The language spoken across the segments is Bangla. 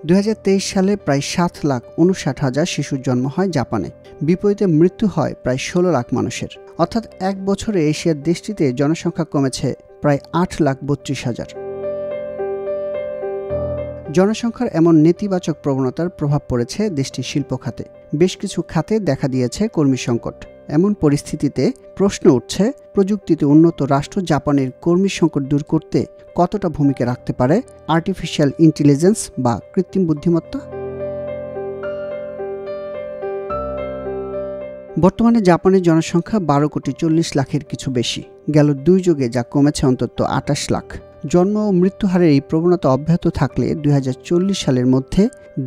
2023 সালে প্রায় 7,59,000 শিশুর জন্ম হয় জাপানে। বিপরীতে মৃত্যু হয় প্রায় 16 লাখ মানুষের। অর্থাৎ এক বছরে এশিয়ার দেশটিতে জনসংখ্যা কমেছে প্রায় 8,32,000। জনসংখ্যার এমন নেতিবাচক প্রবণতার প্রভাব পড়েছে দেশটির শিল্প খাতে। বেশ কিছু খাতে দেখা দিয়েছে কর্মী সংকট। এমন পরিস্থিতিতে প্রশ্ন উঠছে, প্রযুক্তিতে উন্নত রাষ্ট্র জাপানের কর্মী সংকট দূর করতে কতটা ভূমিকা রাখতে পারে আর্টিফিশিয়াল ইন্টেলিজেন্স বা কৃত্রিম বুদ্ধিমত্তা? বর্তমানে জাপানের জনসংখ্যা 12,40,00,000-এর কিছু বেশি। গেল 2 যুগে যা কমেছে অন্তত 28 লাখ। জন্ম ও মৃত্যুহারের এই প্রবণতা অব্যাহত থাকলে 2040 সালের মধ্যে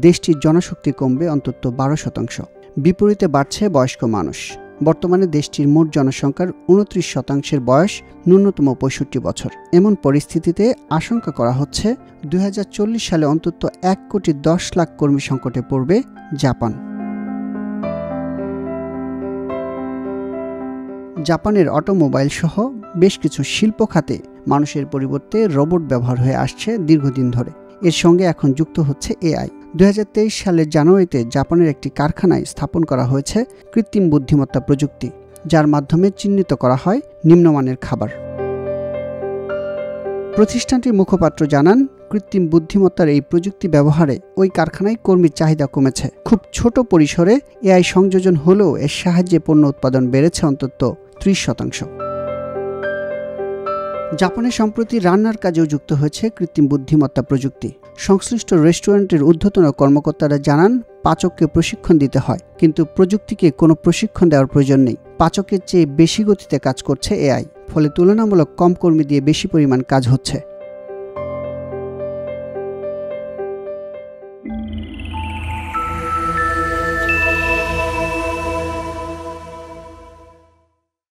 দেশটির জনশক্তি কমবে অন্তত 12%। বিপরীতে বাড়ছে বয়স্ক মানুষ। বর্তমানে দেশটির মোট জনসংখ্যার 29% বয়স ন্যূনতম 65 বছর। এমন পরিস্থিতিতে আশঙ্কা করা হচ্ছে 2040 সালে অন্তত 1,10,00,000 কর্মী সংকটে পড়বে জাপান। জাপানের অটোমোবাইল সহ বেশ কিছু শিল্প খাতে মানুষের পরিবর্তে রোবট ব্যবহার হয়ে আসছে দীর্ঘদিন ধরে। এর সঙ্গে এখন যুক্ত হচ্ছে এআই। 2023 সালের জানুয়ারিতে জাপানের একটি কারখানায় স্থাপন করা হয়েছে কৃত্রিম বুদ্ধিমত্তা প্রযুক্তি, যার মাধ্যমে চিহ্নিত করা হয় নিম্নমানের খাবার। প্রতিষ্ঠানটির মুখপাত্র জানান, কৃত্রিম বুদ্ধিমত্তার এই প্রযুক্তি ব্যবহারে ওই কারখানায় কর্মীর চাহিদা কমেছে। খুব ছোট পরিসরে এআই সংযোজন হলেও এর সাহায্যে পণ্য উৎপাদন বেড়েছে অন্তত 30%। জাপানে সম্প্রতি রান্নার কাজেও যুক্ত হয়েছে কৃত্রিম বুদ্ধিমত্তা প্রযুক্তি। সংশ্লিষ্ট রেস্টুরেন্টের ঊর্ধ্বতন কর্মকর্তারা জানান, পাচককে প্রশিক্ষণ দিতে হয়, কিন্তু প্রযুক্তিকে কোনো প্রশিক্ষণ দেওয়ার প্রয়োজন নেই। পাচকের চেয়ে বেশি গতিতে কাজ করছে এআই, ফলে তুলনামূলক কম কর্মী দিয়ে বেশি পরিমাণ কাজ হচ্ছে।